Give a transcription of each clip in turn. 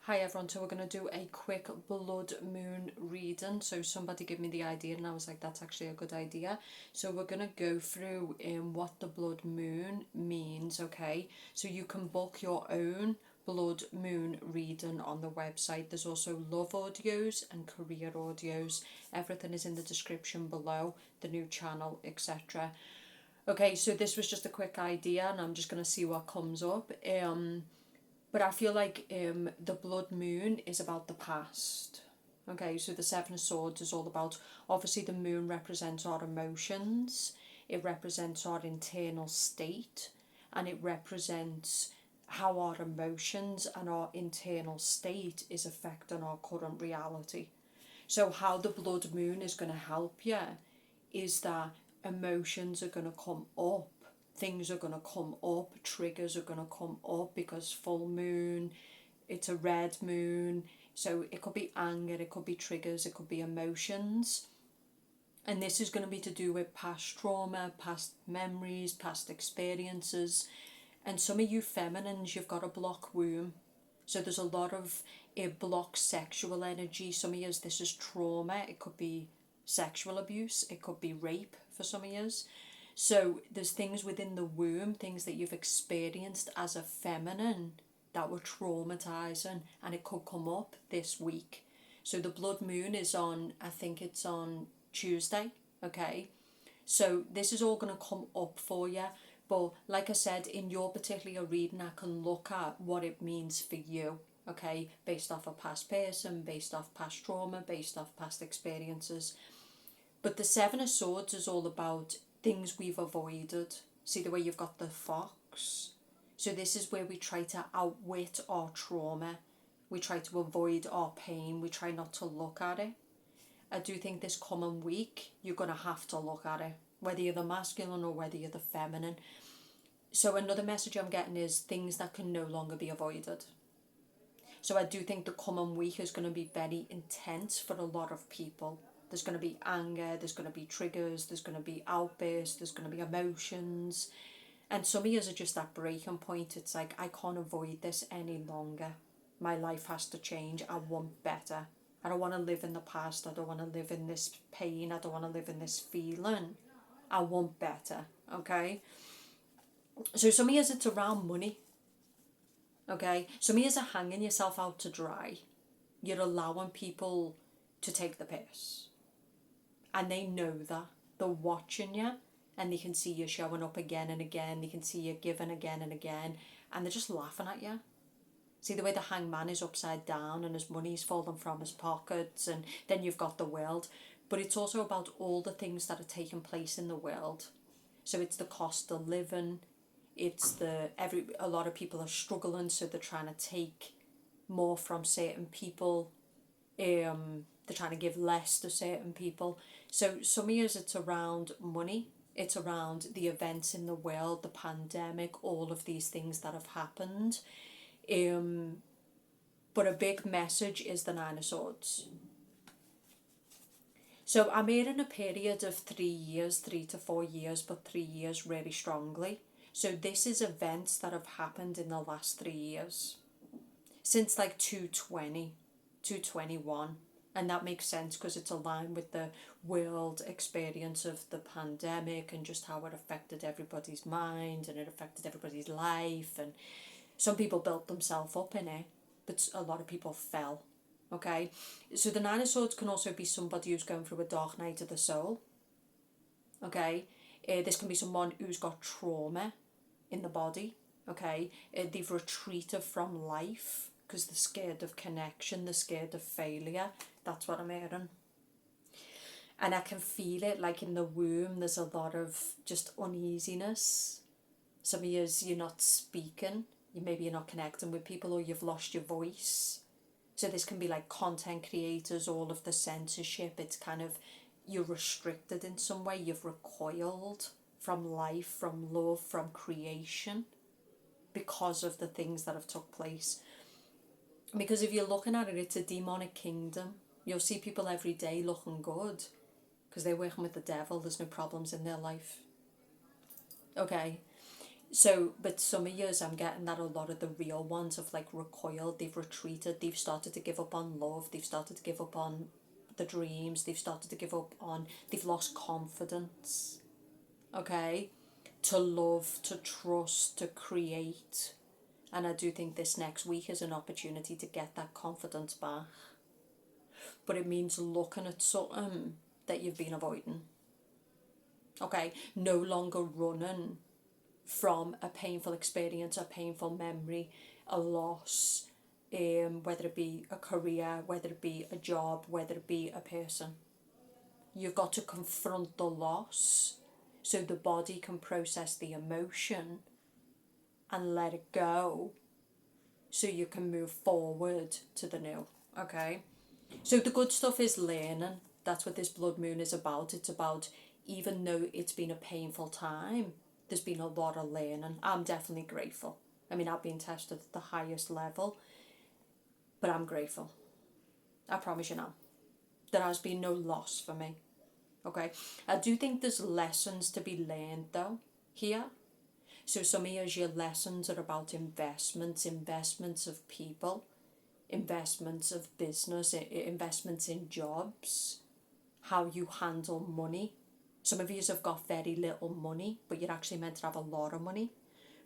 Hi everyone, so we're going to do a quick blood moon reading. So somebody gave me the idea and I was like, that's actually a good idea. So we're going to go through what the blood moon means, okay? So you can book your own blood moon reading on the website. There's also love audios and career audios. Everything is in the description below, the new channel, etc. Okay, so this was just a quick idea and I'm just going to see what comes up. But I feel like the blood moon is about the past. Okay, so the Seven of Swords is all about, obviously the moon represents our emotions, it represents our internal state, and it represents how our emotions and our internal state is affecting our current reality. So how the blood moon is going to help you is that emotions are going to come up, things are going to come up, triggers are going to come up because full moon, it's a red moon, so it could be anger, it could be triggers, it could be emotions. And this is going to be to do with past trauma, past memories, past experiences. And some of you feminines, you've got a block womb. So there's a lot of blocked sexual energy. Some of you, this is trauma. It could be sexual abuse. It could be rape for some of you. So there's things within the womb, things that you've experienced as a feminine that were traumatizing, and it could come up this week. So the blood moon is on, I think it's on Tuesday, okay? So this is all going to come up for you. But like I said, in your particular reading, I can look at what it means for you, okay? Based off a past person, based off past trauma, based off past experiences. But the Seven of Swords is all about things we've avoided. See the way you've got the fox? So this is where we try to outwit our trauma. We try to avoid our pain. We try not to look at it. I do think this coming week, you're going to have to look at it, whether you're the masculine or whether you're the feminine. So another message I'm getting is things that can no longer be avoided. So I do think the coming week is going to be very intense for a lot of people. There's going to be anger, there's going to be triggers, there's going to be outbursts, there's going to be emotions. And some of you are just that breaking point. It's like, I can't avoid this any longer. My life has to change. I want better. I don't want to live in the past. I don't want to live in this pain. I don't want to live in this feeling. I want better, okay? So some of you, it's around money, okay? Some of you are hanging yourself out to dry. You're allowing people to take the piss. And they know that. They're watching you and they can see you showing up again and again. They can see you giving again and again. And they're just laughing at you. See the way the hangman is upside down and his money's falling from his pockets, and then you've got the world. But it's also about all the things that are taking place in the world. So it's the cost of living, it's a lot of people are struggling, so they're trying to take more from certain people. They're trying to give less to certain people. So some years it's around money, it's around the events in the world, the pandemic, all of these things that have happened. But a big message is the Nine of Swords. So I'm here in a period of 3 years, 3 to 4 years, but 3 years really strongly. So this is events that have happened in the last 3 years. Since like 220, 221. And that makes sense because it's aligned with the world experience of the pandemic and just how it affected everybody's mind and it affected everybody's life. And some people built themselves up in it, but a lot of people fell. Okay, so the Nine of Swords can also be somebody who's going through a dark night of the soul. Okay, this can be someone who's got trauma in the body. Okay, they've retreated from life because they're scared of connection, they're scared of failure. That's what I'm hearing. And I can feel it, like in the womb, there's a lot of just uneasiness. Some of you're not speaking, maybe you're not connecting with people, or you've lost your voice. So this can be like content creators, all of the censorship. It's kind of, you're restricted in some way. You've recoiled from life, from love, from creation because of the things that have took place. Because if you're looking at it, it's a demonic kingdom. You'll see people every day looking good because they're working with the devil. There's no problems in their life. Okay. So, but some of years I'm getting that a lot of the real ones have like recoiled, they've retreated, they've started to give up on love, they've started to give up on the dreams, they've started to give up on, they've lost confidence, okay? To love, to trust, to create. And I do think this next week is an opportunity to get that confidence back. But it means looking at something that you've been avoiding, okay? No longer running from a painful experience, a painful memory, a loss, whether it be a career, whether it be a job, whether it be a person. You've got to confront the loss so the body can process the emotion and let it go so you can move forward to the new, okay? So the good stuff is learning. That's what this blood moon is about. It's about, even though it's been a painful time, there's been a lot of learning. I'm definitely grateful. I mean, I've been tested at the highest level, but I'm grateful. I promise you now. There has been no loss for me. Okay? I do think there's lessons to be learned though here. So some of your lessons are about investments of people, investments of business, investments in jobs, how you handle money. Some of you have got very little money, but you're actually meant to have a lot of money.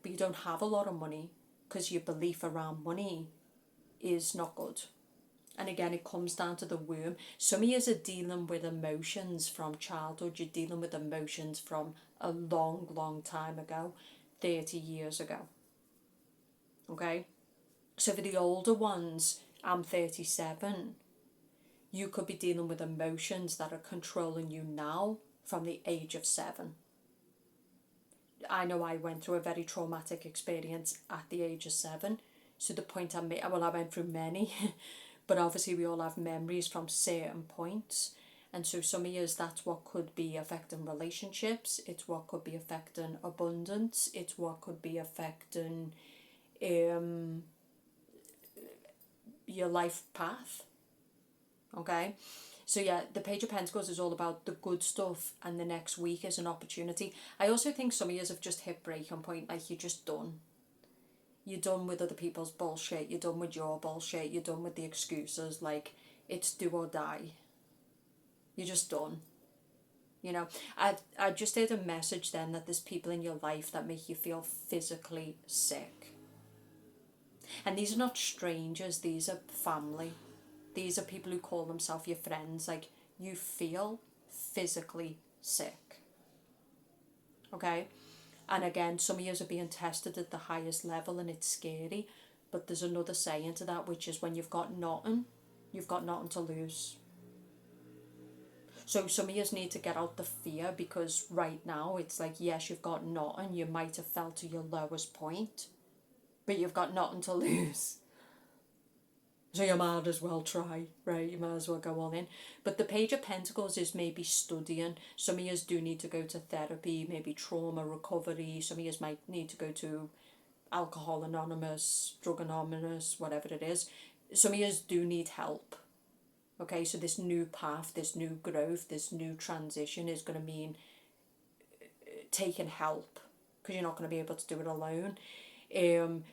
But you don't have a lot of money because your belief around money is not good. And again, it comes down to the womb. Some of you are dealing with emotions from childhood. You're dealing with emotions from a long, long time ago, 30 years ago. Okay? So for the older ones, I'm 37. You could be dealing with emotions that are controlling you now from the age of 7. I know I went through a very traumatic experience at the age of 7. So the point I made, well, I went through many, but obviously we all have memories from certain points. And so some of years that's what could be affecting relationships. It's what could be affecting abundance. It's what could be affecting your life path. Okay? So yeah, the Page of Pentacles is all about the good stuff, and the next week is an opportunity. I also think some of you have just hit breaking point, like you're just done. You're done with other people's bullshit, you're done with your bullshit, you're done with the excuses, like it's do or die. You're just done. You know, I just heard a message then that there's people in your life that make you feel physically sick. And these are not strangers, these are family. These are people who call themselves your friends. Like, you feel physically sick. Okay? And again, some of you are being tested at the highest level and it's scary. But there's another saying to that, which is when you've got nothing to lose. So some of you need to get out the fear, because right now it's like, yes, you've got nothing. You might have felt to your lowest point, but you've got nothing to lose. So you might as well try, right? You might as well go all in. But the Page of Pentacles is maybe studying. Some of you do need to go to therapy, maybe trauma recovery. Some of you might need to go to Alcohol Anonymous, Drug Anonymous, whatever it is. Some of you do need help. Okay, so this new path, this new growth, this new transition is going to mean taking help, because you're not going to be able to do it alone.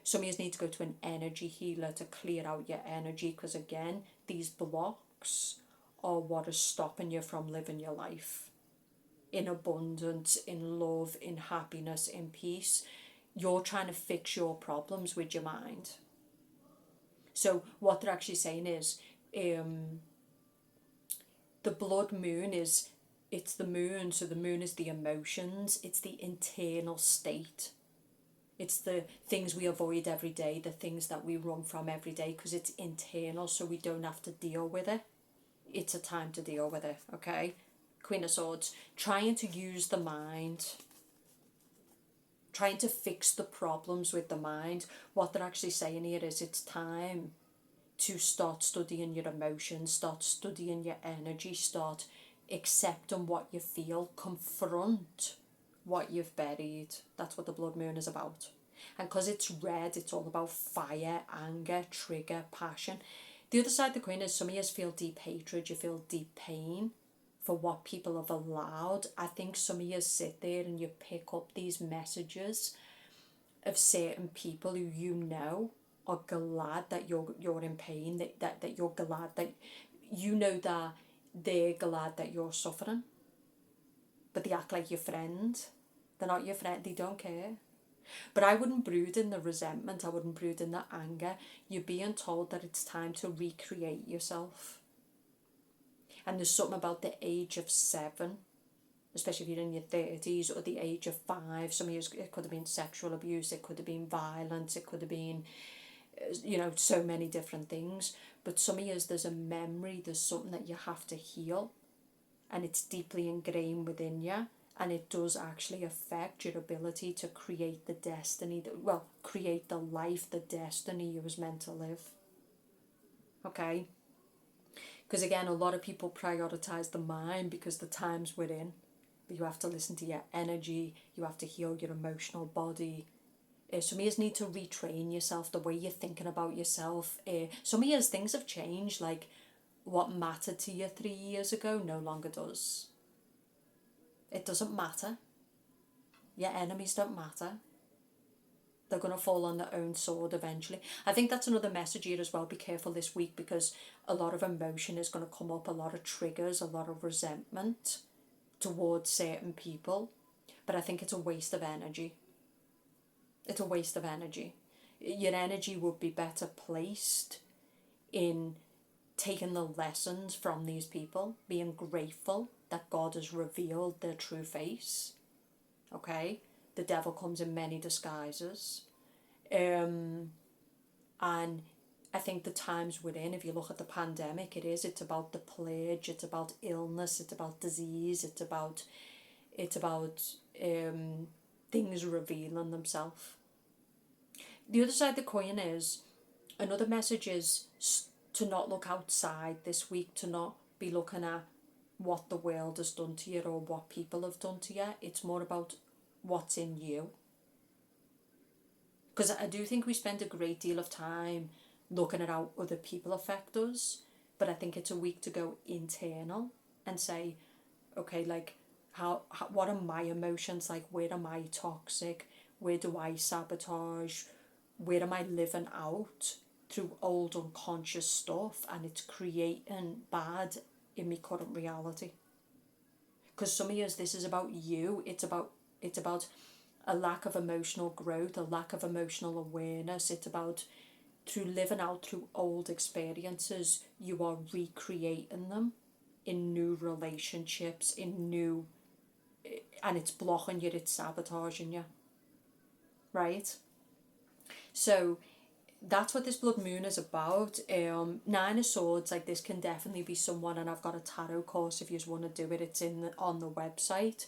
Some of you need to go to an energy healer to clear out your energy, because again, these blocks are what is stopping you from living your life in abundance, in love, in happiness, in peace. You're trying to fix your problems with your mind. So what they're actually saying is, the blood moon is, it's the moon, so the moon is the emotions, it's the internal state. It's the things we avoid every day, the things that we run from every day, because it's internal, so we don't have to deal with it. It's a time to deal with it, okay? Queen of Swords, trying to use the mind, trying to fix the problems with the mind. What they're actually saying here is it's time to start studying your emotions, start studying your energy, start accepting what you feel, confront what you've buried. That's what the blood moon is about. And because it's red, it's all about fire, anger, trigger, passion. The other side of the coin is some of you feel deep hatred, you feel deep pain for what people have allowed. I think some of you sit there and you pick up these messages of certain people who you know are glad that you're in pain, that you're glad that you know that they're glad that you're suffering, but they act like your friend. They're not your friend, they don't care. But I wouldn't brood in the resentment, I wouldn't brood in the anger. You're being told that it's time to recreate yourself. And there's something about the age of 7, especially if you're in your 30s, or the age of 5. Some of you, it could have been sexual abuse, it could have been violence, it could have been, so many different things. But some of you, there's a memory, there's something that you have to heal, and it's deeply ingrained within you, and it does actually affect your ability to create the destiny create the life, the destiny you was meant to live. Okay? Because again, a lot of people prioritize the mind because the times we're in, but you have to listen to your energy, you have to heal your emotional body. Some of you need to retrain yourself, the way you're thinking about yourself. Some of you, things have changed, like what mattered to you 3 years ago no longer does. It doesn't matter. Your enemies don't matter. They're going to fall on their own sword eventually. I think that's another message here as well. Be careful this week, because a lot of emotion is going to come up, a lot of triggers, a lot of resentment towards certain people. But I think it's a waste of energy. It's a waste of energy. Your energy would be better placed in taking the lessons from these people, being grateful that God has revealed their true face. Okay? The devil comes in many disguises. And I think the times we're in, if you look at the pandemic, it's about the plague, it's about illness, it's about disease, it's about things revealing themselves. The other side of the coin is, another message is to not look outside this week, to not be looking at what the world has done to you or what people have done to you. It's more about what's in you. Because I do think we spend a great deal of time looking at how other people affect us, but I think it's a week to go internal and say, okay, like, how what are my emotions like? Where am I toxic? Where do I sabotage? Where am I living out through old unconscious stuff, and it's creating bad in my current reality? Because some of you, this is about you. It's about a lack of emotional growth, a lack of emotional awareness. It's about, through living out through old experiences, you are recreating them in new relationships, and it's blocking you, it's sabotaging you. Right? So that's what this blood moon is about. 9 of Swords, like, this can definitely be someone, and I've got a tarot course if you just want to do it. It's on the website.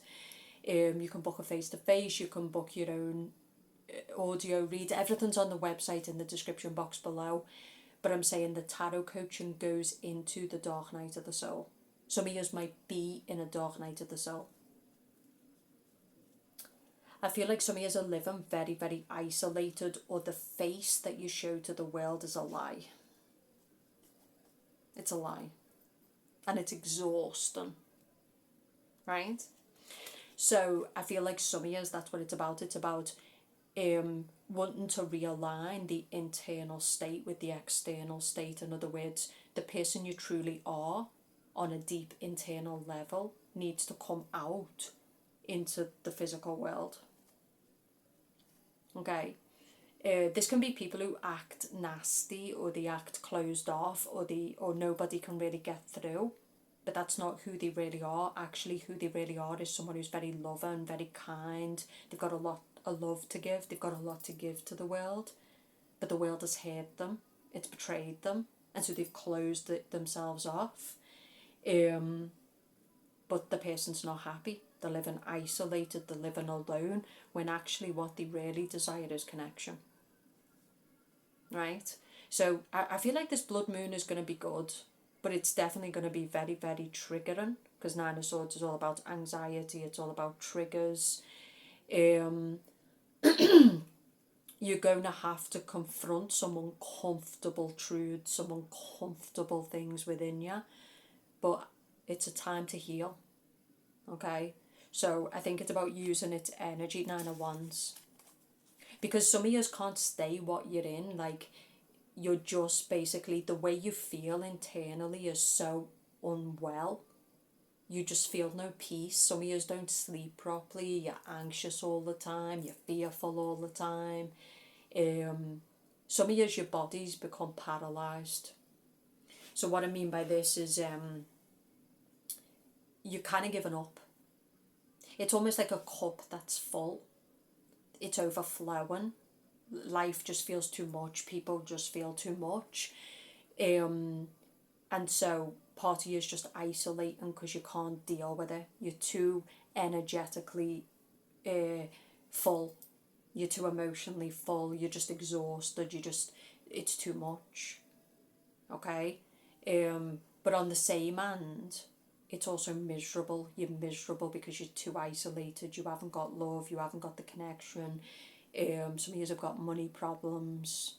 You can book a face-to-face, you can book your own audio read. Everything's on the website in the description box below. But I'm saying the tarot coaching goes into the dark night of the soul. Some of you might be in a dark night of the soul. I feel like some of you are living very, very isolated, or the face that you show to the world is a lie. It's a lie. And it's exhausting. Right? So I feel like some of you, that's what it's about. It's about wanting to realign the internal state with the external state. In other words, the person you truly are on a deep internal level needs to come out into the physical world. Okay? This can be people who act nasty, or they act closed off, or nobody can really get through. But that's not who they really are. Actually, who they really are is someone who's very loving, very kind. They've got a lot of love to give. They've got a lot to give to the world. But the world has hurt them. It's betrayed them. And so they've closed themselves off. But the person's not happy. They're living isolated. They're living alone. When actually what they really desire is connection. Right? So I feel like this blood moon is going to be good. But it's definitely going to be very, very triggering, because 9 of Swords is all about anxiety. It's all about triggers. You're going to have to confront some uncomfortable truths, some uncomfortable things within you. But it's a time to heal. Okay? So I think it's about using its energy. 9 of Wands. Because some of you can't stay what you're in. Like, you're just basically, the way you feel internally is so unwell. You just feel no peace. Some of you don't sleep properly. You're anxious all the time. You're fearful all the time. Some of you, your body's become paralysed. So what I mean by this is you're kind of giving up. It's almost like a cup that's full. It's overflowing. Life just feels too much. People just feel too much. And so part of you is just isolating because you can't deal with it. You're too energetically full. You're too emotionally full. You're just exhausted. It's too much. Okay? But on the same hand, it's also miserable. You're miserable because you're too isolated. You haven't got love. You haven't got the connection. Some of you have got money problems.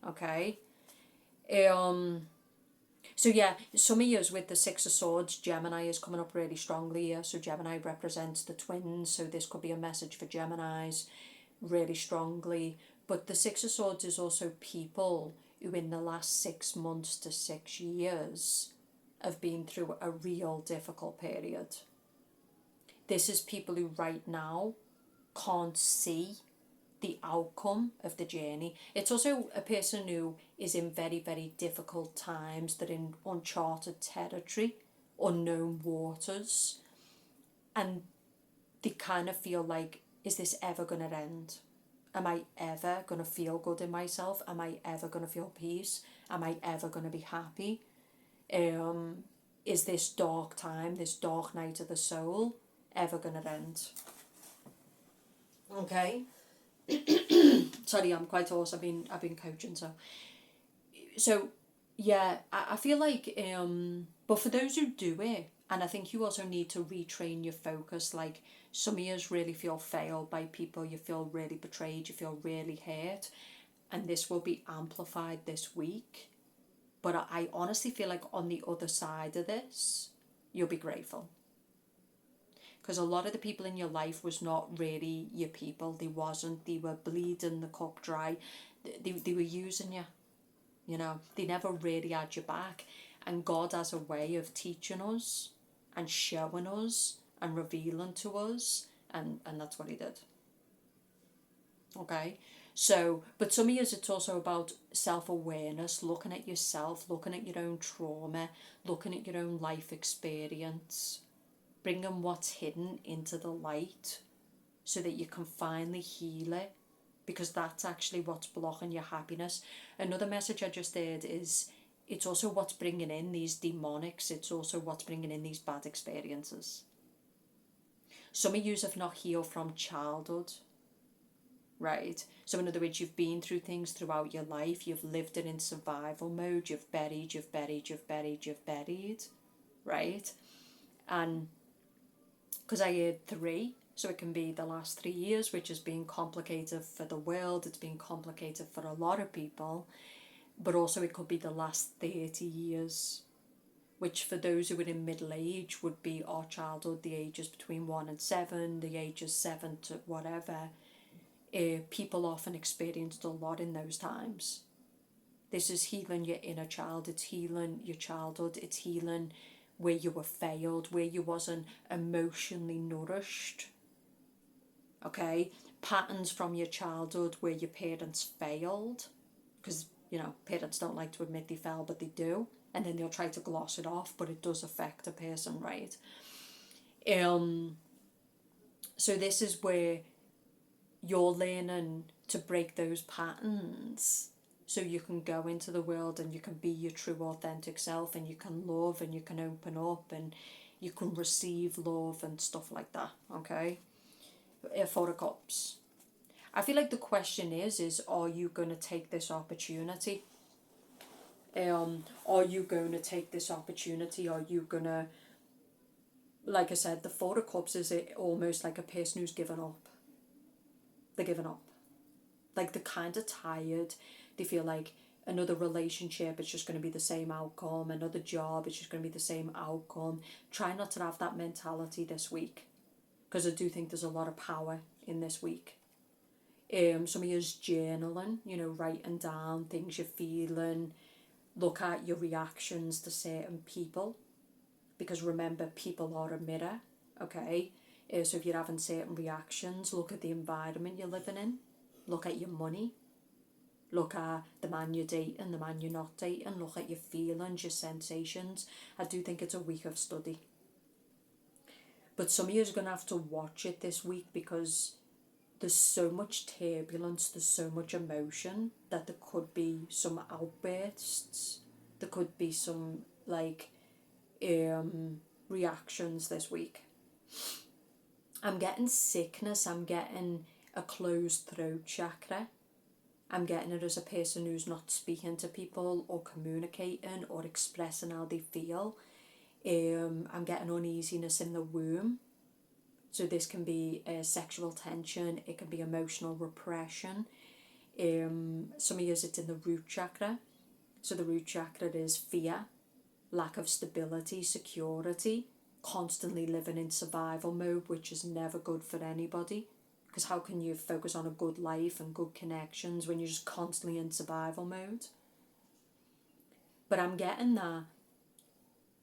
Okay? So yeah, some of you with the Six of Swords, Gemini is coming up really strongly here. So Gemini represents the twins. So this could be a message for Geminis really strongly. But the Six of Swords is also people who in the last 6 months to 6 years have been through a real difficult period. This is people who right now can't see the outcome of the journey. It's also a person who is in very, very difficult times. They're in uncharted territory, unknown waters, and they kind of feel like, is this ever going to end? Am I ever going to feel good in myself? Am I ever going to feel peace? Am I ever going to be happy? Is this dark time, this dark night of the soul, ever going to end? Okay. Sorry, I'm quite hoarse. I've been coaching, so yeah, I feel like but for those who do it, and I think you also need to retrain your focus. Like, some of you really feel failed by people. You feel really betrayed. You feel really hurt, and this will be amplified this week. But I honestly feel like on the other side of this, you'll be grateful. Because a lot of the people in your life was not really your people. They wasn't. They were bleeding the cup dry. They were using you. You know, they never really had your back. And God has a way of teaching us and showing us and revealing to us. And that's what he did. Okay? So, but some of you, it's also about self-awareness, looking at yourself, looking at your own trauma, looking at your own life experience, bringing what's hidden into the light so that you can finally heal it, because that's actually what's blocking your happiness. Another message I just heard is, it's also what's bringing in these demonics. It's also what's bringing in these bad experiences. Some of you have not healed from childhood, right? So in other words, you've been through things throughout your life. You've lived it in survival mode. You've buried, right? And because I heard 3, so it can be the last 3 years, which has been complicated for the world. It's been complicated for a lot of people. But also it could be the last 30 years, which for those who are in middle age would be our childhood, the ages between 1 and 7, the ages 7 to whatever. People often experienced a lot in those times. This is healing your inner child. It's healing your childhood. It's healing where you were failed, where you wasn't emotionally nourished. Okay? Patterns from your childhood where your parents failed. Because, you know, parents don't like to admit they fell, but they do. And then they'll try to gloss it off, but it does affect a person, right? So this is where you're learning to break those patterns so you can go into the world and you can be your true authentic self, and you can love and you can open up and you can receive love and stuff like that. Okay? 4 of Cups. I feel like the question is are you going to take this opportunity? Are you going to take this opportunity? Are you going to, like I said, the 4 of Cups is almost like a person who's given up. They're giving up. Like, they're kind of tired. They feel like another relationship, it's just going to be the same outcome. Another job, it's just going to be the same outcome. Try not to have that mentality this week, because I do think there's a lot of power in this week. Some of you's journaling, you know, writing down things you're feeling. Look at your reactions to certain people, because remember, people are a mirror, okay? So if you're having certain reactions, look at the environment you're living in. Look at your money. Look at the man you're dating, the man you're not dating. Look at your feelings, your sensations. I do think it's a week of study. But some of you are going to have to watch it this week, because there's so much turbulence, there's so much emotion, that there could be some outbursts. There could be some, like, reactions this week. I'm getting sickness, I'm getting a closed throat chakra. I'm getting it as a person who's not speaking to people or communicating or expressing how they feel. I'm getting uneasiness in the womb. So this can be sexual tension, it can be emotional repression. Some of you, it's in the root chakra. So the root chakra is fear, lack of stability, security, constantly living in survival mode, which is never good for anybody. Because how can you focus on a good life and good connections when you're just constantly in survival mode? But I'm getting that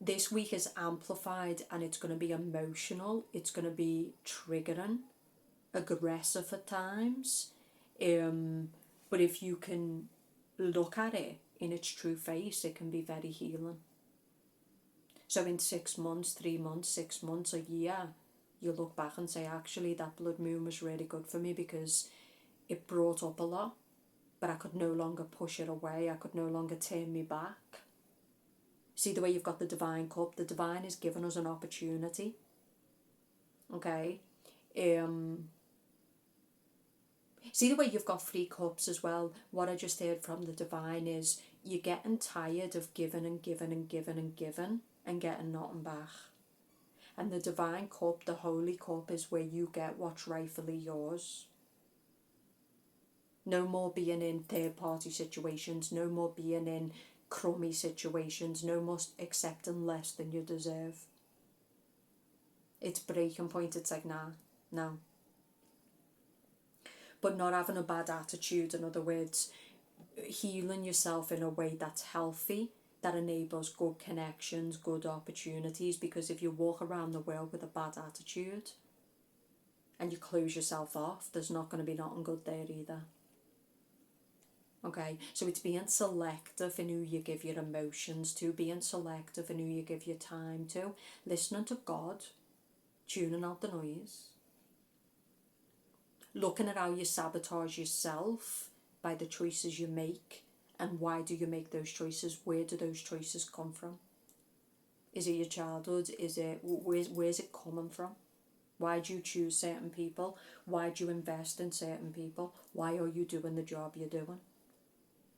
this week is amplified, and it's going to be emotional, it's going to be triggering, aggressive at times. But if you can look at it in its true face, it can be very healing. So in 6 months, 3 months, 6 months, a year, you look back and say, actually, that blood moon was really good for me, because it brought up a lot, but I could no longer push it away. I could no longer turn me back. See the way you've got the divine cup? The divine is giving us an opportunity. Okay? See the way you've got 3 cups as well? What I just heard from the divine is you're getting tired of giving and giving and giving and giving and getting nothing back. And the divine cup, the holy cup, is where you get what's rightfully yours. No more being in third party situations, no more being in crummy situations, no more accepting less than you deserve. It's breaking point. It's like, nah, no. But not having a bad attitude, in other words, healing yourself in a way that's healthy, that enables good connections, good opportunities. Because if you walk around the world with a bad attitude and you close yourself off, there's not going to be nothing good there either. Okay, so it's being selective in who you give your emotions to, being selective in who you give your time to, listening to God, tuning out the noise, looking at how you sabotage yourself by the choices you make, and why do you make those choices? Where do those choices come from? Is it your childhood? Is it, where's it coming from? Why do you choose certain people? Why do you invest in certain people? Why are you doing the job you're doing?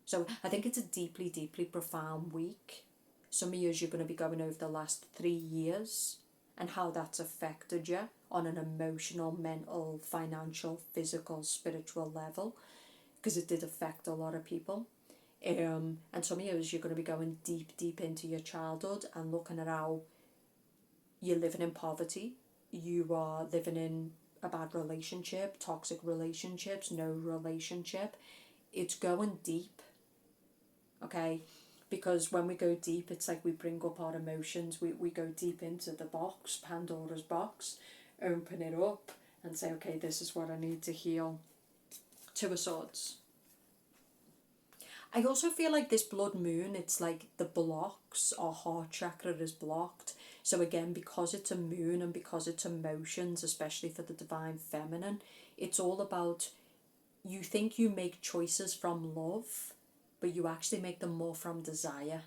So I think it's a deeply, deeply profound week. Some of you, you're going to be going over the last 3 years and how that's affected you on an emotional, mental, financial, physical, spiritual level, because it did affect a lot of people. And some of you, you're going to be going deep, deep into your childhood and looking at how you're living in poverty, you are living in a bad relationship, toxic relationships, no relationship. It's going deep. Okay, because when we go deep, it's like we bring up our emotions, we go deep into the box, Pandora's box, open it up and say, okay, this is what I need to heal. 2 of Swords. I also feel like this blood moon, it's like the blocks, our heart chakra is blocked. So again, because it's a moon and because it's emotions, especially for the divine feminine, it's all about, you think you make choices from love, but you actually make them more from desire.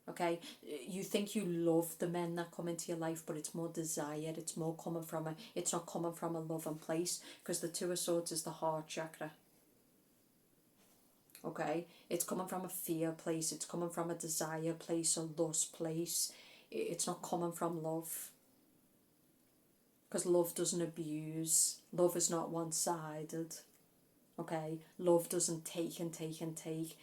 Okay, you think you love the men that come into your life, but it's more desire. It's more coming from it's not coming from a loving place, because the 2 of Swords is the heart chakra. Okay, it's coming from a fear place, it's coming from a desire place, a lust place. It's not coming from love, because love doesn't abuse. Love is not one-sided. Okay, love doesn't take and take and take.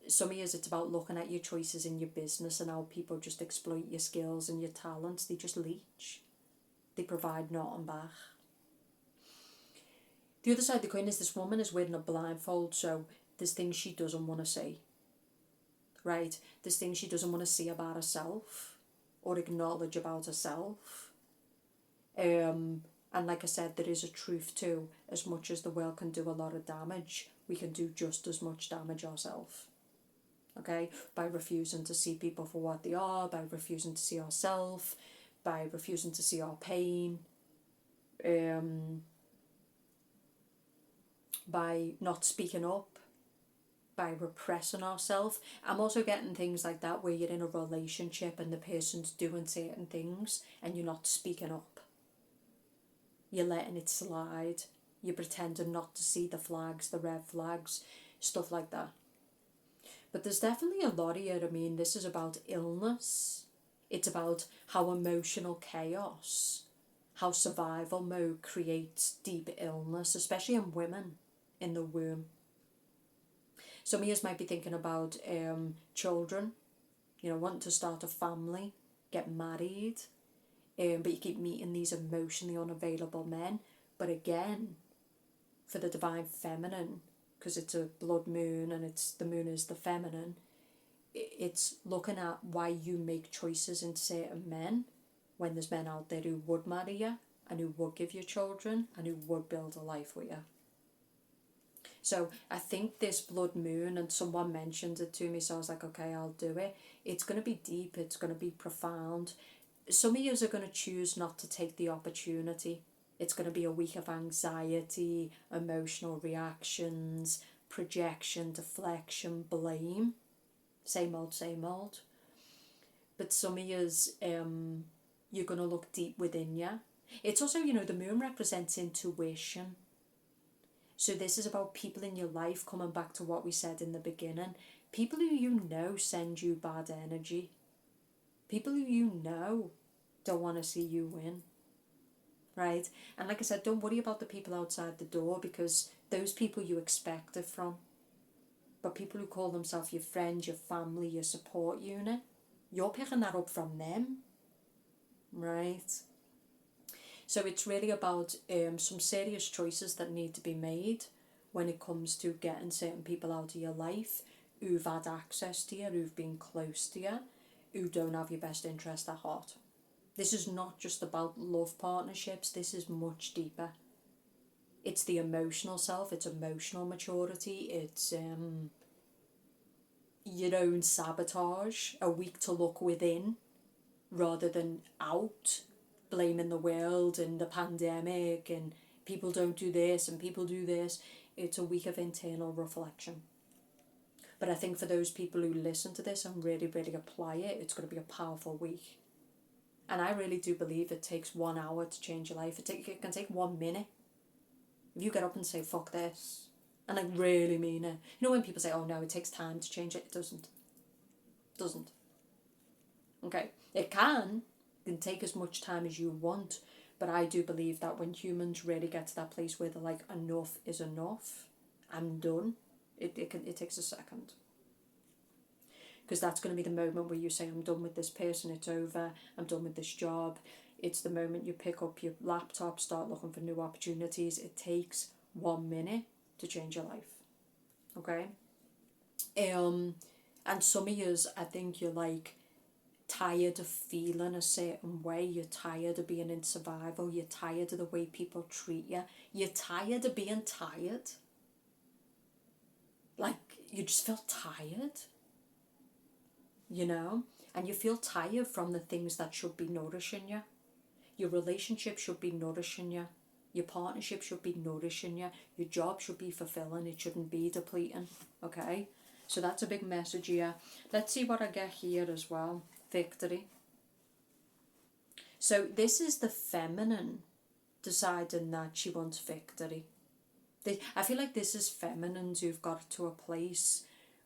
Some of years it's about looking at your choices in your business and how people just exploit your skills and your talents. They just leech. They provide nothing back. The other side of the coin is this woman is wearing a blindfold, so there's things she doesn't want to see, right? There's things she doesn't want to see about herself or acknowledge about herself. And like I said, there is a truth too. As much as the world can do a lot of damage, we can do just as much damage ourselves. Okay? By refusing to see people for what they are, by refusing to see ourselves, by refusing to see our pain, by not speaking up, by repressing ourselves. I'm also getting things like that where you're in a relationship and the person's doing certain things and you're not speaking up. You're letting it slide. You're pretending not to see the flags, the red flags, stuff like that. But there's definitely a lot here. I mean, this is about illness. It's about how emotional chaos, how survival mode creates deep illness, especially in women in the womb. Some of you might be thinking about children, wanting to start a family, get married, but you keep meeting these emotionally unavailable men. But again, for the divine feminine, because it's a blood moon and the moon is the feminine, it's looking at why you make choices in certain men when there's men out there who would marry you and who would give you children and who would build a life with you. So I think this blood moon, and someone mentioned it to me, so I was like, okay, I'll do it. It's going to be deep, it's going to be profound. Some of you are going to choose not to take the opportunity. It's going to be a week of anxiety, emotional reactions, projection, deflection, blame. Same old, same old. But some of you's, you're going to look deep within you. It's also, the moon represents intuition. So this is about people in your life, coming back to what we said in the beginning. People who send you bad energy. People who don't want to see you win. Right? And like I said, don't worry about the people outside the door, because those people you expect it from. But people who call themselves your friends, your family, your support unit, you're picking that up from them. Right? So it's really about some serious choices that need to be made when it comes to getting certain people out of your life who've had access to you, who've been close to you, who don't have your best interest at heart. This is not just about love partnerships, this is much deeper. It's the emotional self, it's emotional maturity, it's your own sabotage, a week to look within rather than out, blaming the world and the pandemic and people don't do this and people do this. It's a week of internal reflection. But I think for those people who listen to this and really, really apply it, it's going to be a powerful week. And I really do believe it takes 1 hour to change your life. It can take 1 minute. If you get up and say, fuck this, and I really mean it. When people say, oh no, it takes time to change it, it doesn't. It doesn't. Okay, it can take as much time as you want, but I do believe that when humans really get to that place where they're like, enough is enough, I'm done, it takes a second. Because that's going to be the moment where you say, I'm done with this person, it's over, I'm done with this job. It's the moment you pick up your laptop, start looking for new opportunities. It takes 1 minute to change your life. Okay? And some of yous, I think you're like tired of feeling a certain way. You're tired of being in survival. You're tired of the way people treat you. You're tired of being tired. Like, you just feel tired. And you feel tired from the things that should be nourishing you. Your relationship should be nourishing you. Your partnership should be nourishing you. Your job should be fulfilling. It shouldn't be depleting. Okay? So that's a big message here. Let's see what I get here as well. Victory. So this is the feminine deciding that she wants victory. I feel like this is feminines who've got to a place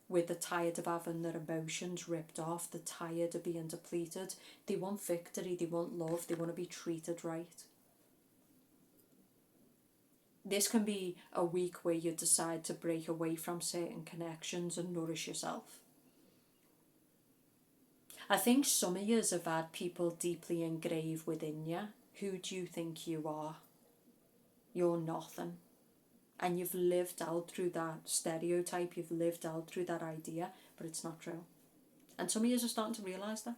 where they're tired of having their emotions ripped off. They're tired of being depleted. They want victory. They want love. They want to be treated right. This can be a week where you decide to break away from certain connections and nourish yourself. I think some of you have had people deeply engraved within you. Who do you think you are? You're nothing. And you've lived out through that stereotype, you've lived out through that idea, but it's not true. And some of you are starting to realise that.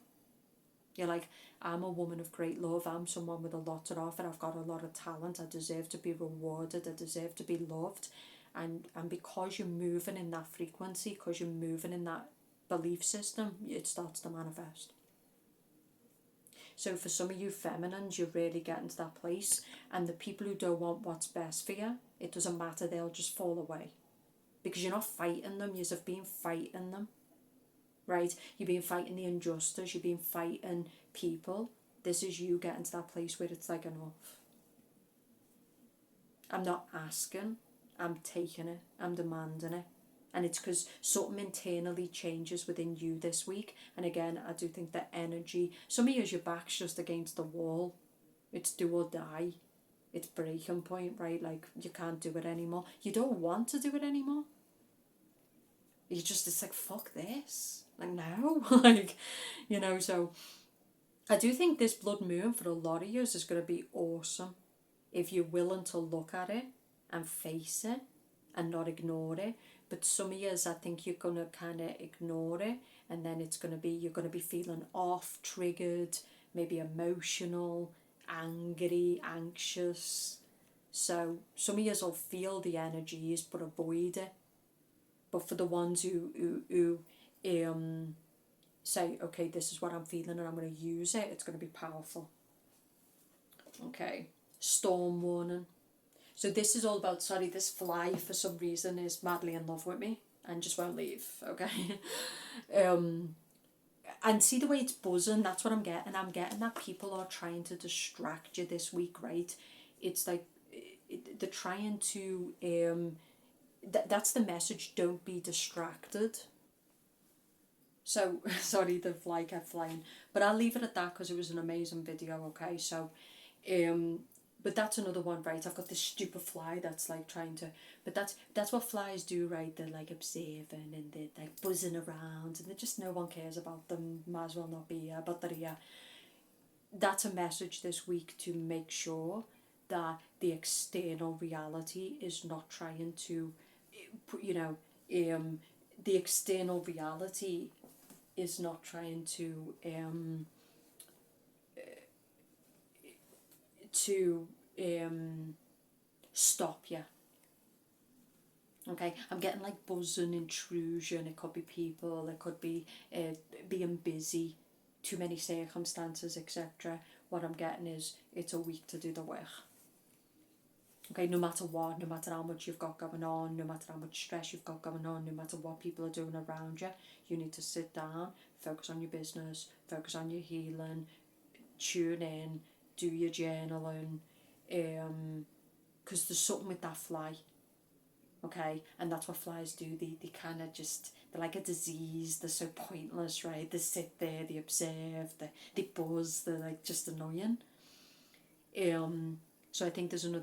You're like, I'm a woman of great love, I'm someone with a lot to offer, I've got a lot of talent, I deserve to be rewarded, I deserve to be loved. And because you're moving in that frequency, because you're moving in that belief system, it starts to manifest. So for some of you feminines, you're really getting to that place, and the people who don't want what's best for you, it doesn't matter, they'll just fall away. Because you're not fighting them, you've been fighting them. Right? You've been fighting the injustice, you've been fighting people. This is you getting to that place where it's like, enough. I'm not asking, I'm taking it, I'm demanding it. And it's because something internally changes within you this week. And again, I do think that energy, some of you, your back's just against the wall. It's do or die. It's breaking point, right? Like, you can't do it anymore. You don't want to do it anymore. You just, it's like, fuck this. Like, no. Like, you know, so I do think this blood moon for a lot of you is going to be awesome if you're willing to look at it and face it and not ignore it. But some of you, I think you're going to kind of ignore it, and then it's going to be, you're going to be feeling off, triggered, maybe emotional, angry, anxious. So some of you will feel the energies but avoid it. But for the ones who say, okay, this is what I'm feeling and I'm going to use it, it's going to be powerful. Okay, storm warning. So this is all about, sorry, this fly for some reason is madly in love with me and just won't leave, okay? And see the way it's buzzing, that's what I'm getting. I'm getting that people are trying to distract you this week, right? It's like, they're trying to, that's the message, don't be distracted. So, sorry, the fly kept flying. But I'll leave it at that because it was an amazing video, okay? So, but that's another one, right? I've got this stupid fly that's like trying to, but that's what flies do, right? They're like observing and they're like buzzing around and they just, no one cares about them, might as well not be here, but they're here. That's a message this week to make sure that the external reality is not trying to, you know, the external reality is not trying to stop you. Okay, I'm getting like buzzing, intrusion. It could be people, it could be being busy, too many circumstances, etc. What I'm getting is it's a week to do the work. Okay, no matter what, no matter how much you've got going on, no matter how much stress you've got going on, no matter what people are doing around you, you need to sit down, focus on your business, focus on your healing, tune in, do your journaling, because there's something with that fly, okay? And that's what flies do. They kind of just, they're like a disease, they're so pointless, right? They sit there, they observe, they buzz, they're like just annoying. So I think there's another